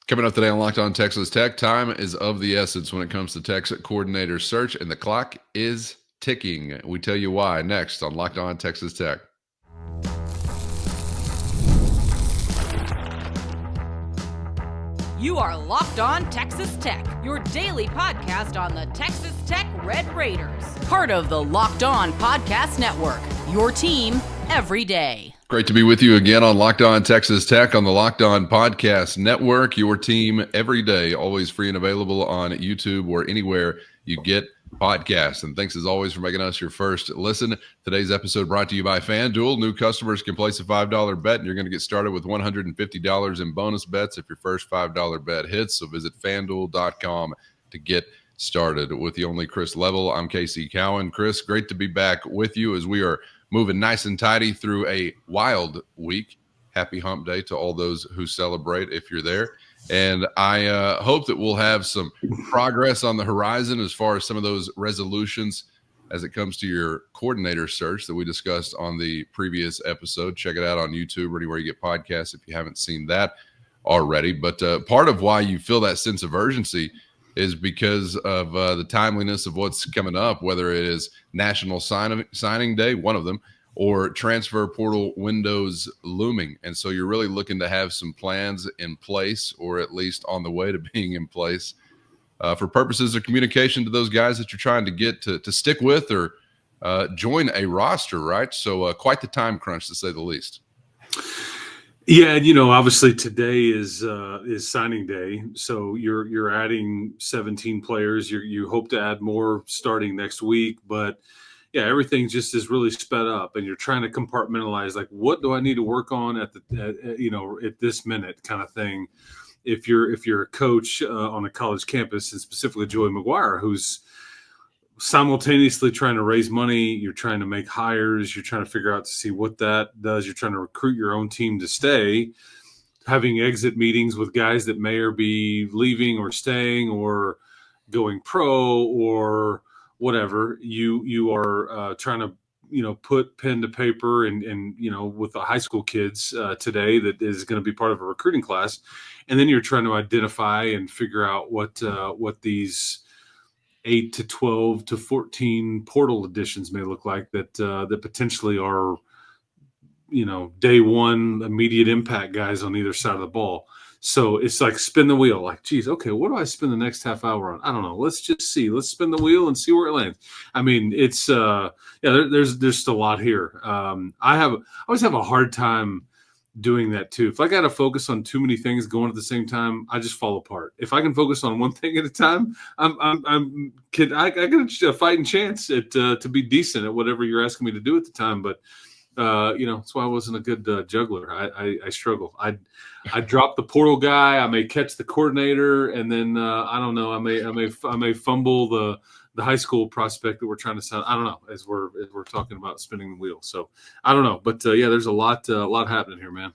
Coming up today on Locked On Texas Tech, time is of the essence when it comes to Tech coordinator search, and the clock is ticking. We tell you why next on Locked On Texas Tech. You are Locked On Texas Tech, your daily podcast on the Texas Tech Red Raiders. Part of the Locked On Podcast Network, your team every day. Great to be with you again on Locked On Texas Tech on the Locked On Podcast Network, your team every day, always free and available on YouTube or anywhere you get podcasts. And thanks as always for making us your first listen. Today's episode brought to you by FanDuel. New customers can place a $5 bet and you're going to get started with $150 in bonus bets if your first $5 bet hits. So visit FanDuel.com to get started. With the only Chris Level, I'm Casey Cowan. Chris, great to be back with you as we are moving nice and tidy through a wild week. Happy hump day to all those who celebrate if you're there. And I hope that we'll have some progress on the horizon as far as some of those resolutions as it comes to your coordinator search that we discussed on the previous episode. Check it out on YouTube or anywhere you get podcasts if you haven't seen that already. But part of why you feel that sense of urgency is because of the timeliness of what's coming up, whether it is National Signing Day, one of them, or transfer portal windows looming. And so you're really looking to have some plans in place, or at least on the way to being in place, for purposes of communication to those guys that you're trying to get to stick with or join a roster, right? So quite the time crunch, to say the least. Yeah, and obviously today is signing day, so you're adding 17 players. You hope to add more starting next week, but yeah, everything just is really sped up, and you're trying to compartmentalize, like, what do I need to work on at this minute, kind of thing. If you're a coach on a college campus, and specifically Joey McGuire, who's simultaneously trying to raise money, you're trying to make hires, you're trying to figure out to see what that does, you're trying to recruit your own team to stay, having exit meetings with guys that may or be leaving or staying or going pro or whatever. You are trying to put pen to paper and with the high school kids today that is going to be part of a recruiting class, and then you're trying to identify and figure out what these 8 to 12 to 14 portal additions may look like that potentially are, day one immediate impact guys on either side of the ball. So it's like spin the wheel, like, geez, okay, what do I spend the next half hour on? I don't know. Let's just see. Let's spin the wheel and see where it lands. I mean, it's there's just a lot here. I always have a hard time doing that too. If I got to focus on too many things going at the same time, I just fall apart. If I can focus on one thing at a time, I got a fighting chance at to be decent at whatever you're asking me to do at the time. But that's why I wasn't a good juggler. I struggle. I drop the portal guy. I may catch the coordinator, and then I don't know. I may fumble the high school prospect that we're trying to sign. I don't know, as we're talking about spinning the wheel. So I don't know, but there's a lot happening here, man.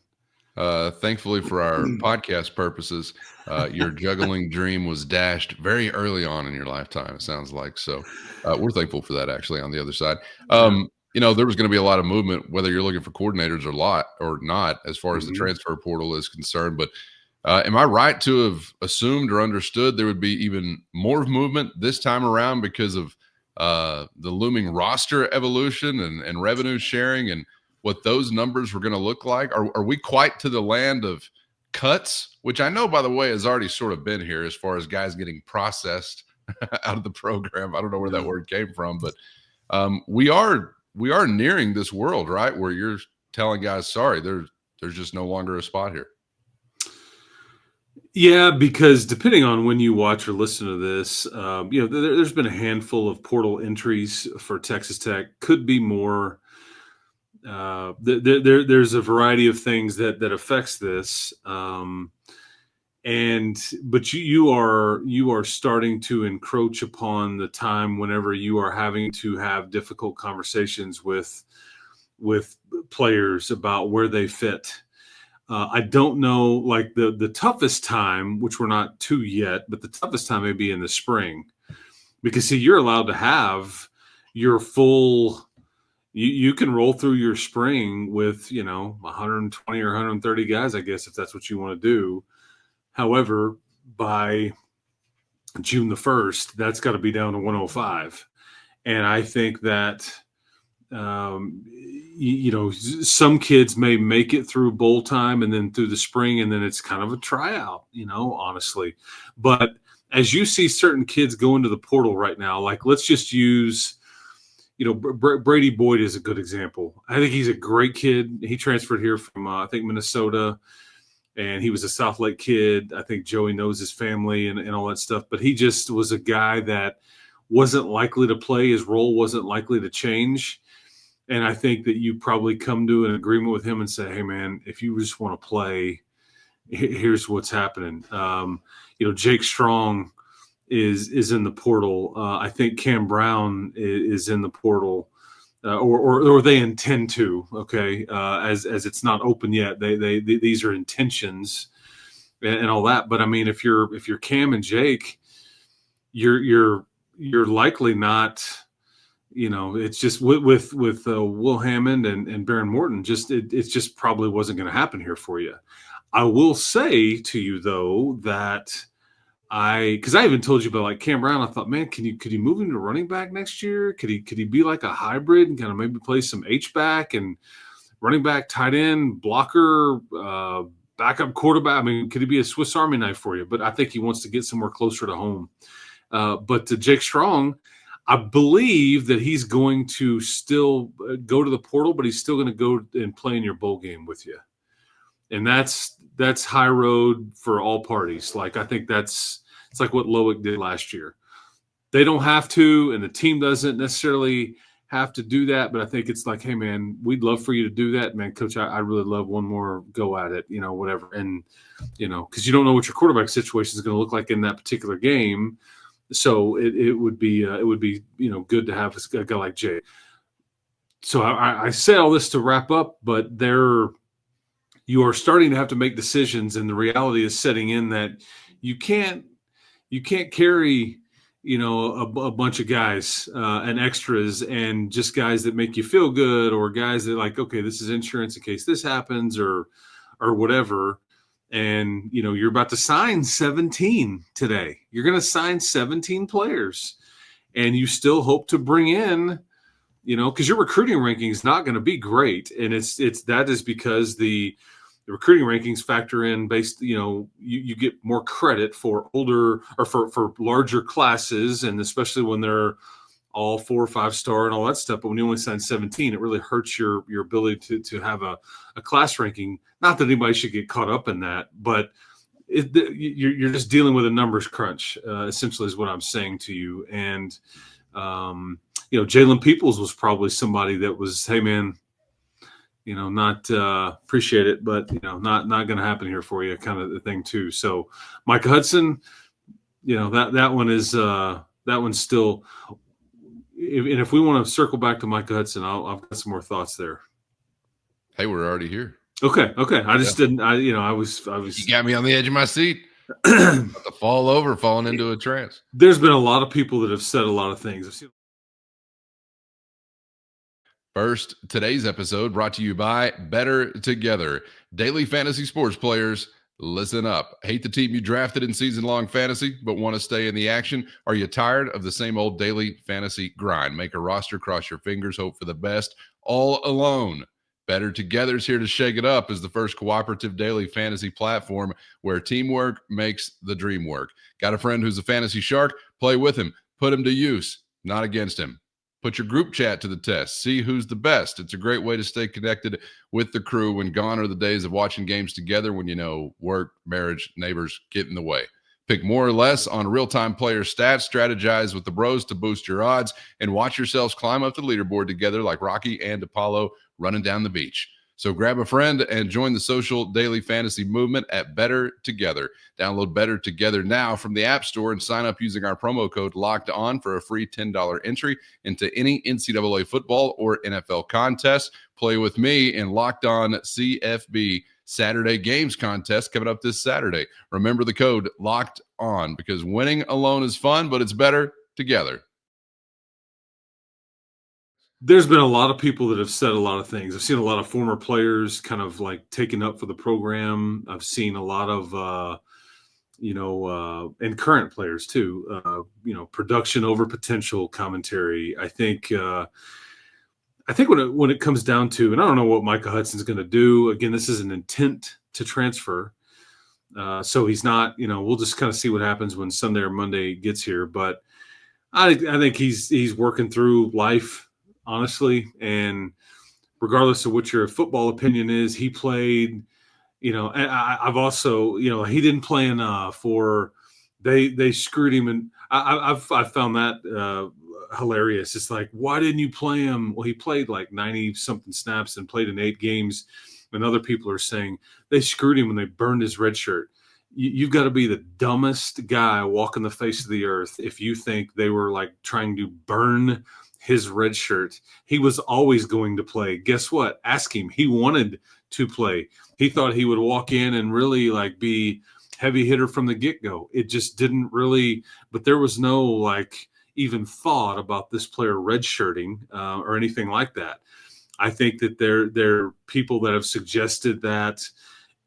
Thankfully for our podcast purposes, your juggling dream was dashed very early on in your lifetime, it sounds like. So we're thankful for that, actually, on the other side. There was going to be a lot of movement, whether you're looking for coordinators or not, as far as the transfer portal is concerned. But am I right to have assumed or understood there would be even more movement this time around because of the looming roster evolution and revenue sharing and what those numbers were going to look like? Are we quite to the land of cuts, which I know, by the way, has already sort of been here as far as guys getting processed out of the program? I don't know where that word came from, but we are nearing this world, right, where you're telling guys, sorry, there's just no longer a spot here. Yeah, because depending on when you watch or listen to this, there's been a handful of portal entries for Texas Tech. Could be more. There's a variety of things that affects this, but you are starting to encroach upon the time whenever you are having to have difficult conversations with players about where they fit. I don't know, like the toughest time, which we're not to yet, but the toughest time may be in the spring, because see, you're allowed to have your full. You can roll through your spring with 120 or 130 guys, I guess, if that's what you want to do. However, by June the 1st, that's got to be down to 105. And I think that, some kids may make it through bowl time and then through the spring, and then it's kind of a tryout, honestly. But as you see certain kids go into the portal right now, like let's just use, Brady Boyd is a good example. I think he's a great kid. He transferred here from, I think, Minnesota, and he was a South Lake kid. I think Joey knows his family and all that stuff. But he just was a guy that wasn't likely to play. His role wasn't likely to change. And I think that you probably come to an agreement with him and say, hey, man, if you just want to play, here's what's happening. Jake Strong is in the portal. I think Cam Brown is in the portal, or they intend to. Okay, as it's not open yet, they these are intentions and all that. But I mean, if you're Cam and Jake, you're likely not. It's just with Will Hammond and Baron Morton. It just probably wasn't going to happen here for you. I will say to you though that because I even told you about like Cam Brown. I thought, man, could you move him to running back next year? Could he be like a hybrid and kind of maybe play some H back and running back, tight end, blocker, backup quarterback? I mean, could he be a Swiss Army knife for you? But I think he wants to get somewhere closer to home. But to Jake Strong, I believe that he's going to still go to the portal, but he's still going to go and play in your bowl game with you. And that's high road for all parties. Like, I think it's like what Loic did last year. They don't have to, and the team doesn't necessarily have to do that. But I think it's like, hey, man, we'd love for you to do that. Man, coach, I really love one more go at it, whatever. And, because you don't know what your quarterback situation is going to look like in that particular game. So it would be good to have a guy like Jay. So I say all this to wrap up, but you are starting to have to make decisions, and the reality is setting in that you can't carry a bunch of guys and extras and just guys that make you feel good, or guys that like, okay, this is insurance in case this happens or whatever. And, you're about to sign 17 today. You're going to sign 17 players, and you still hope to bring in, because your recruiting ranking is not going to be great. And that is because the recruiting rankings factor in based, you get more credit for older or for larger classes. And especially when they're all 4 or 5 star and all that stuff. But when you only sign 17, it really hurts your ability to have a class ranking. Not that anybody should get caught up in that, but you're just dealing with a numbers crunch, essentially is what I'm saying to you. And, Jalen Peoples was probably somebody that was, hey, man, not appreciate it, but, not going to happen here for you kind of the thing too. So Micah Hudson, that one is that one's still – and if we want to circle back to Micah Hudson, I've got some more thoughts there. Hey, we're already here. Okay. I just didn't. I was. You got me on the edge of my seat. About to fall over, falling into a trance. There's been a lot of people that have said a lot of things. First, today's episode brought to you by Bettor Together. Daily fantasy sports players, listen up. Hate the team you drafted in season-long fantasy, but want to stay in the action? Are you tired of the same old daily fantasy grind? Make a roster, cross your fingers, hope for the best, all alone. Bettor Together is here to shake it up as the first cooperative daily fantasy platform where teamwork makes the dream work. Got a friend who's a fantasy shark? Play with him. Put him to use, not against him. Put your group chat to the test. See who's the best. It's a great way to stay connected with the crew when gone are the days of watching games together when, work, marriage, neighbors get in the way. Pick more or less on real-time player stats, strategize with the bros to boost your odds, and watch yourselves climb up the leaderboard together like Rocky and Apollo running down the beach. So grab a friend and join the social daily fantasy movement at Bettor Together. Download Bettor Together now from the App Store and sign up using our promo code LOCKEDON for a free $10 entry into any NCAA football or NFL contest. Play with me in Locked On CFB Saturday Games contest coming up this Saturday. Remember the code Locked On because winning alone is fun, but it's better together. There's been a lot of people that have said a lot of things. I've seen a lot of former players kind of like taken up for the program. I've seen a lot of and current players too. Production over potential commentary. I think when it comes down to, and I don't know what Micah Hudson's going to do. Again, this is an intent to transfer, so he's not. We'll just kind of see what happens when Sunday or Monday gets here. But I think he's working through life, honestly, and regardless of what your football opinion is, he played. And I've also, he didn't play enough, or they screwed him, and I've found that hilarious. It's like, why didn't you play him? Well, he played like 90 something snaps and played in 8 games, and other people are saying they screwed him when they burned his red shirt. You've got to be the dumbest guy walking the face of the earth if you think they were like trying to burn his red shirt. He was always going to play. Guess what? Ask him. He wanted to play. He thought he would walk in and really like be heavy hitter from the get-go. It just didn't really, but there was no like even thought about this player redshirting or anything like that. I think that there are people that have suggested that.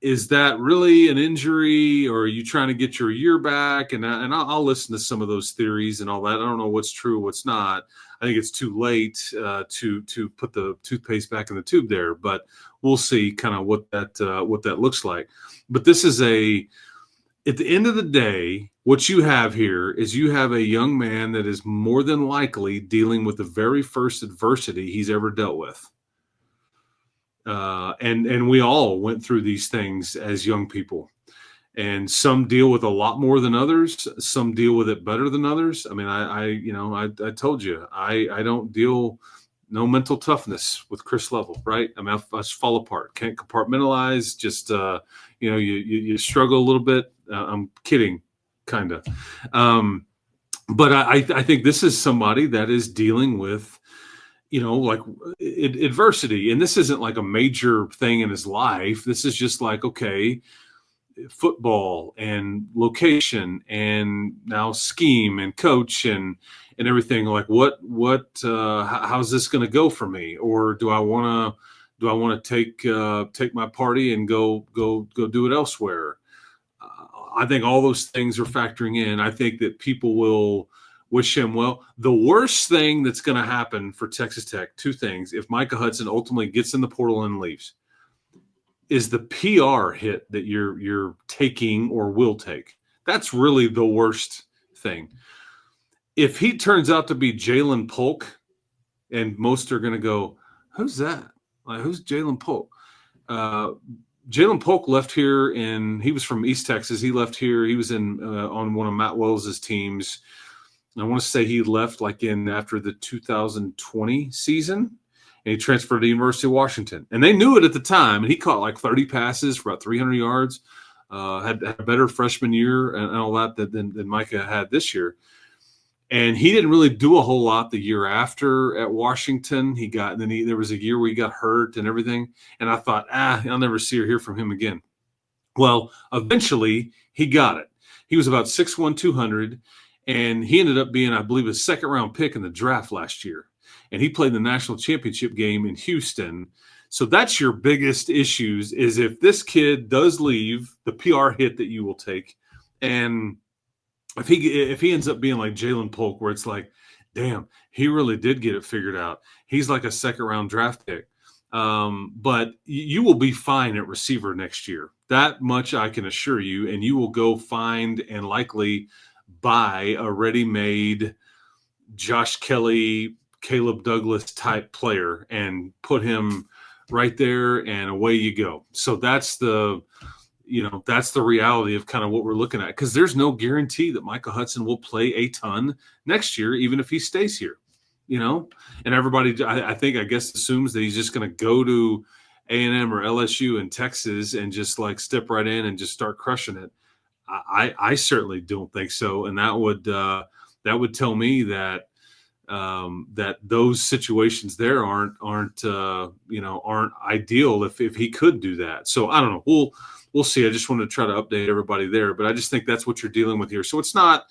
Is that really an injury, or are you trying to get your year back? And I'll listen to some of those theories and all that. I don't know what's true, what's not. I think it's too late to put the toothpaste back in the tube there, but we'll see kind of what that looks like. But this is at the end of the day, what you have here is you have a young man that is more than likely dealing with the very first adversity he's ever dealt with. And we all went through these things as young people, and some deal with a lot more than others. Some deal with it better than others. I mean, I told you, I don't deal no mental toughness with Chris Level, right? I mean, I just fall apart. Can't compartmentalize. Just you struggle a little bit. I'm kidding, kind of. But I think this is somebody that is dealing with, like adversity. And this isn't like a major thing in his life. This is just like, okay, football and location and now scheme and coach and everything. Like how's this going to go for me? Or do I want to take my party and go do it elsewhere? I think all those things are factoring in. I think that people will wish him well. The worst thing that's going to happen for Texas Tech, 2 things, if Micah Hudson ultimately gets in the portal and leaves, is the PR hit that you're taking or will take. That's really the worst thing. If he turns out to be Jalen Polk, and most are going to go, who's that? Like, who's Jalen Polk? Jalen Polk left here, and he was from East Texas. He left here. He was on one of Matt Wells' teams. I want to say he left after the 2020 season, and he transferred to the University of Washington. And they knew it at the time, and he caught like 30 passes for about 300 yards, had a better freshman year and all that than Micah had this year. And he didn't really do a whole lot the year after at Washington. There was a year where he got hurt and everything. And I thought, I'll never see or hear from him again. Well, eventually he got it. He was about 6'1", 200. And he ended up being, I believe, a second-round pick in the draft last year. And he played the national championship game in Houston. So that's your biggest issues, is if this kid does leave, the PR hit that you will take. And if he ends up being like Jalen Polk, where it's like, damn, he really did get it figured out. He's like a second-round draft pick. But you will be fine at receiver next year. That much I can assure you. And you will go find and likely – buy a ready-made Josh Kelly, Caleb Douglas type player and put him right there, and away you go. So that's the reality of kind of what we're looking at, because there's no guarantee that Micah Hudson will play a ton next year, even if he stays here, and everybody, I guess assumes that he's just going to go to A&M or LSU in Texas and just like step right in and just start crushing it. I certainly don't think so, and that would tell me that that those situations there aren't ideal if he could do that. So I don't know. We'll see. I just wanted to try to update everybody there, but I just think that's what you're dealing with here. So it's not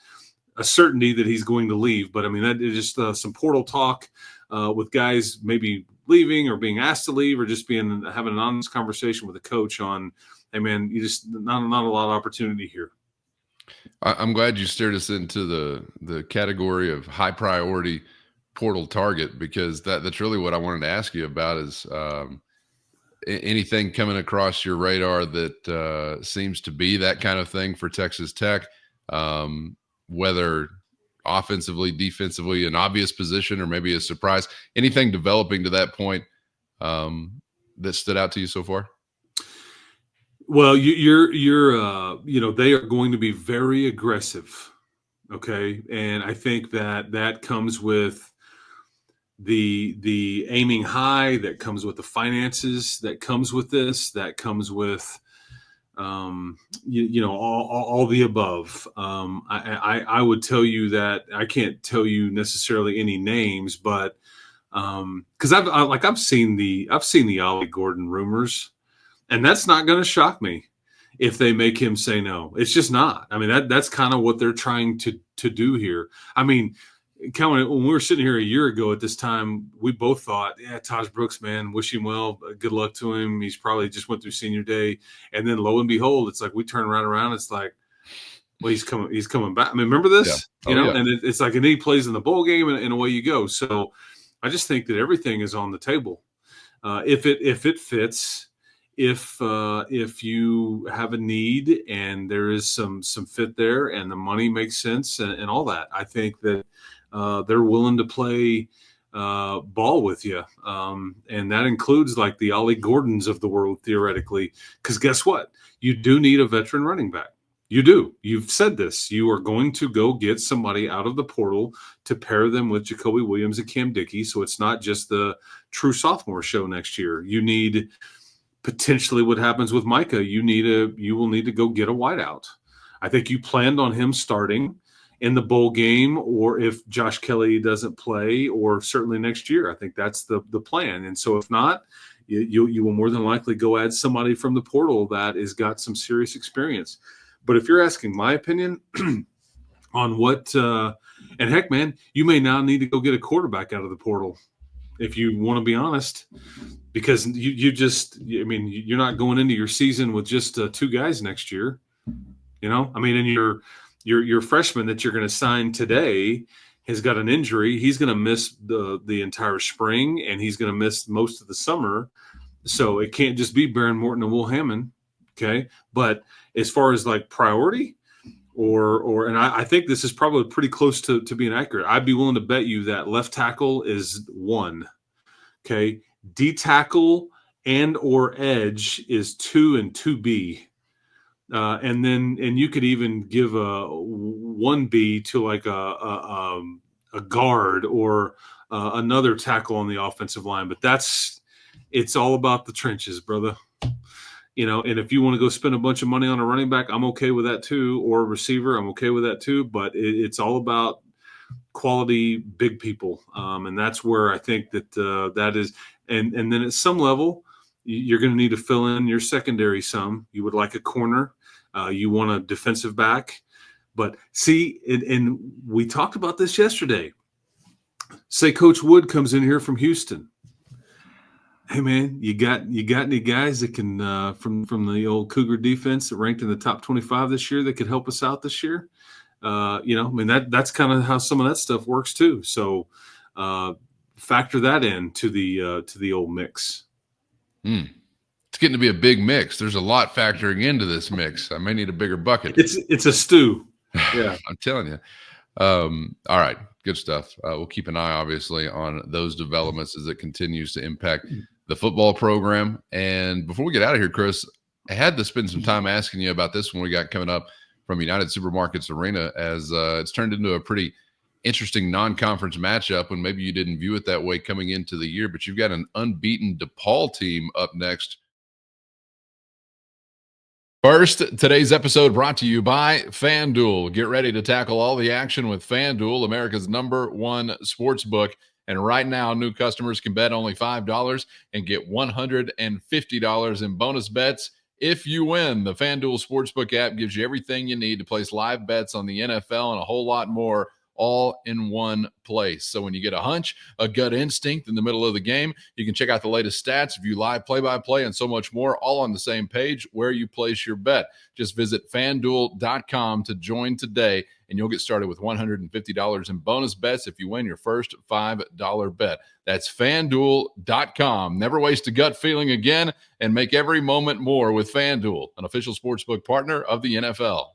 a certainty that he's going to leave, but I mean that is just some portal talk with guys maybe leaving or being asked to leave, or just having an honest conversation with a coach on, hey man, you just not a lot of opportunity here. I'm glad you steered us into the category of high priority portal target, because that's really what I wanted to ask you about is anything coming across your radar that seems to be that kind of thing for Texas Tech, whether offensively, defensively, an obvious position, or maybe a surprise, anything developing to that point that stood out to you so far? Well, they are going to be very aggressive. Okay. And I think that comes with the aiming high, that comes with the finances, that comes with this, that comes with all the above. I would tell you that I can't tell you necessarily any names, but because I've seen the Ollie Gordon rumors, and that's not going to shock me if they make him say no. It's just not. I mean, that's kind of what they're trying to do here. I mean, when we were sitting here a year ago at this time, we both thought, yeah, Taj Brooks, man, wish him well. Good luck to him. He's probably just went through senior day. And then lo and behold, it's like we turn around. It's like, well, he's coming back. I mean, remember this? Yeah. And it's like, and then he plays in the bowl game, and away you go. So I just think that everything is on the table. If it fits, if you have a need and there is some fit there and the money makes sense and all that, I think that they're willing to play ball with you. And that includes like the Ollie Gordons of the world, theoretically, because guess what? You do need a veteran running back. You do. You've said this. You are going to go get somebody out of the portal to pair them with Jacoby Williams and Cam Dickey. So it's not just the true sophomore show next year. You need potentially what happens with Micah. You will need to go get a wideout. I think you planned on him starting in the bowl game, or if Josh Kelly doesn't play, or certainly next year. I think that's the plan. And so if not, you will more than likely go add somebody from the portal that has got some serious experience. But if you're asking my opinion on what, and heck, man, you may now need to go get a quarterback out of the portal if you want to be honest, because you're not going into your season with just two guys next year. And your freshman that you're going to sign today has got an injury. He's going to miss the entire spring, and he's going to miss most of the summer. So it can't just be Baron Morton and Will Hammond. Okay. But as far as like priority and I think this is probably pretty close to being accurate. I'd be willing to bet you that left tackle is 1. Okay. D tackle and or edge is 2 and 2B. And you could even give a 1B to like a guard or another tackle on the offensive line. But it's all about the trenches, brother. And if you want to go spend a bunch of money on a running back, I'm okay with that too, or a receiver, I'm okay with that too. But it's all about quality big people, and that's where I think that is. And then at some level, you're going to need to fill in your secondary some. You would like a corner, you want a defensive back, but see, and we talked about this yesterday. Say Coach Wood comes in here from Houston. Hey man, you got any guys that can from the old Cougar defense that ranked in the top 25 this year that could help us out this year? That's kind of how some of that stuff works too. So factor that in to the old mix. It's getting to be a big mix. There's a lot factoring into this mix. I may need a bigger bucket. It's a stew. Yeah, I'm telling you. All right, good stuff. We'll keep an eye, obviously, on those developments as it continues to impact the football program. And before we get out of here, Chris, I had to spend some time asking you about this one we got coming up from United Supermarkets Arena, as it's turned into a pretty interesting non-conference matchup, and maybe you didn't view it that way coming into the year, but you've got an unbeaten DePaul team up next. First, today's episode brought to you by FanDuel. Get ready to tackle all the action with FanDuel, America's #1 sports book. And right now, new customers can bet only $5 and get $150 in bonus bets if you win. The FanDuel Sportsbook app gives you everything you need to place live bets on the NFL and a whole lot more, all in one place. So when you get a hunch, a gut instinct in the middle of the game, you can check out the latest stats, view live play-by-play, and so much more, all on the same page where you place your bet. Just visit FanDuel.com to join today, and you'll get started with $150 in bonus bets if you win your first $5 bet. That's FanDuel.com. Never waste a gut feeling again, and make every moment more with FanDuel, an official sportsbook partner of the NFL.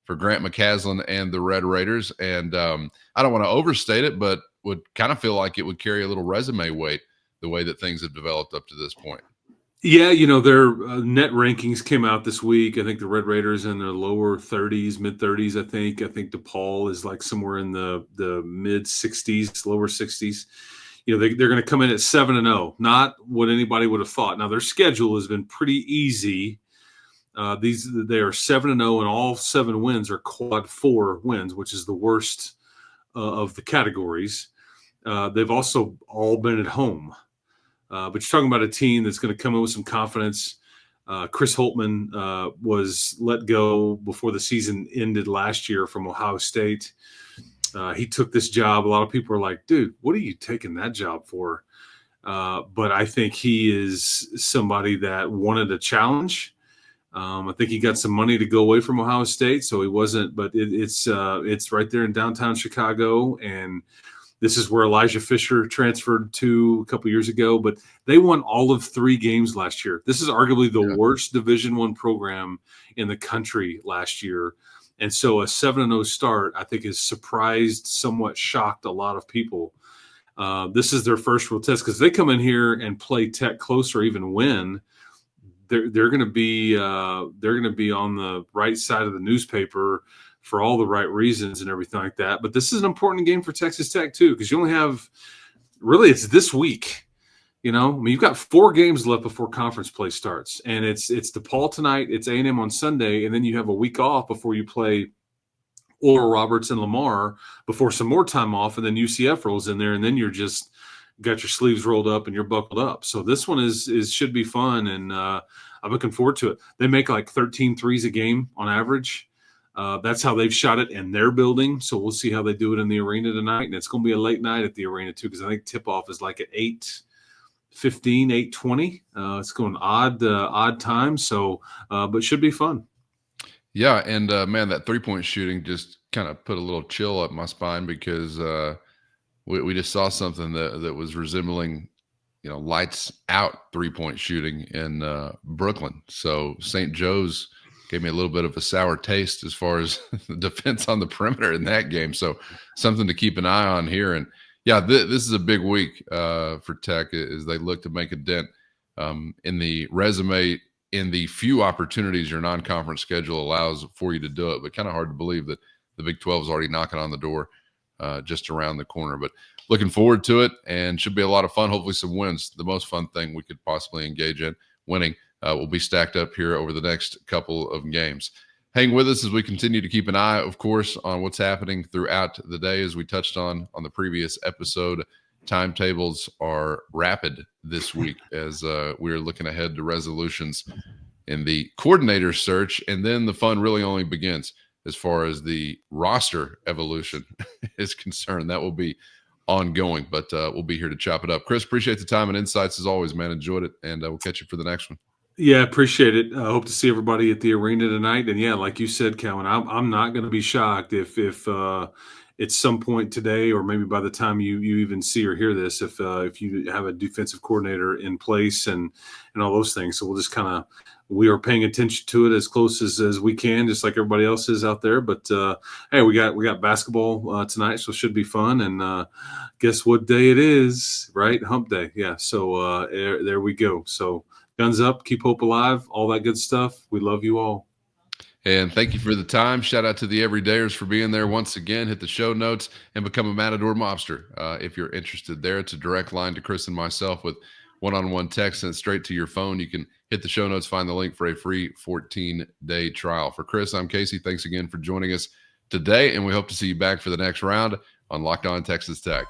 For Grant McCaslin and the Red Raiders, and I don't want to overstate it, but would kind of feel like it would carry a little resume weight the way that things have developed up to this point. Yeah, their net rankings came out this week. I think the Red Raiders in their lower 30s, mid 30s. I think DePaul is like somewhere in the mid 60s, lower 60s. They're going to come in at 7-0. Not what anybody would have thought. Now their schedule has been pretty easy. They are 7-0, and all 7 wins are quad 4 wins, which is the worst of the categories. They've also all been at home. But you're talking about a team that's going to come in with some confidence. Chris Holtman was let go before the season ended last year from Ohio State. He took this job. A lot of people are like, dude, what are you taking that job for? But I think he is somebody that wanted a challenge. I think he got some money to go away from Ohio State, so he wasn't. But it's right there in downtown Chicago, and this is where Elijah Fisher transferred to a couple years ago, but they won all of 3 games last year. This is arguably the worst Division I program in the country last year. And so a 7-0 start, I think, has surprised, somewhat shocked a lot of people. This is their first real test because they come in here and play Tech close or even win. They're going to be on the right side of the newspaper for all the right reasons and everything like that. But this is an important game for Texas Tech too, because you only have it's this week. You've got 4 games left before conference play starts, and it's DePaul tonight, it's A&M on Sunday, and then you have a week off before you play Oral Roberts and Lamar before some more time off, and then UCF rolls in there, and then you're just got your sleeves rolled up and you're buckled up. So this one should be fun, and I'm looking forward to it. They make like 13 threes a game on average. That's how they've shot it in their building. So we'll see how they do it in the arena tonight. And it's going to be a late night at the arena too, because I think tip-off is like at 8:15, 8:20. It's going odd time. So, but should be fun. Yeah. And man, that 3-point shooting just kind of put a little chill up my spine because we just saw something that was resembling, lights out 3-point shooting in Brooklyn. So St. Joe's gave me a little bit of a sour taste as far as the defense on the perimeter in that game. So something to keep an eye on here. And yeah, this is a big week for Tech as they look to make a dent in the resume, in the few opportunities your non-conference schedule allows for you to do it. But kind of hard to believe that the Big 12 is already knocking on the door just around the corner. But looking forward to it, and should be a lot of fun. Hopefully some wins. The most fun thing we could possibly engage in, winning. Will be stacked up here over the next couple of games. Hang with us as we continue to keep an eye, of course, on what's happening throughout the day. As we touched on the previous episode, timetables are rapid this week as we're looking ahead to resolutions in the coordinator search. And then the fun really only begins as far as the roster evolution is concerned. That will be ongoing, but we'll be here to chop it up. Chris, appreciate the time and insights as always, man. Enjoyed it, and we'll catch you for the next one. Yeah, appreciate it. I hope to see everybody at the arena tonight. And yeah, like you said, Calvin, I'm not going to be shocked if at some point today, or maybe by the time you even see or hear this, if you have a defensive coordinator in place and all those things. So we'll just we are paying attention to it as close as we can, just like everybody else is out there. But hey, we got basketball tonight, so it should be fun. And guess what day it is, right? Hump Day. Yeah. So there we go. So guns up, keep hope alive, all that good stuff. We love you all. And thank you for the time. Shout out to the everydayers for being there once again. Hit the show notes and become a Matador Mobster if you're interested there. It's a direct line to Chris and myself with one-on-one text sent straight to your phone. You can hit the show notes, find the link for a free 14-day trial. For Chris, I'm Casey. Thanks again for joining us today, and we hope to see you back for the next round on Locked On Texas Tech.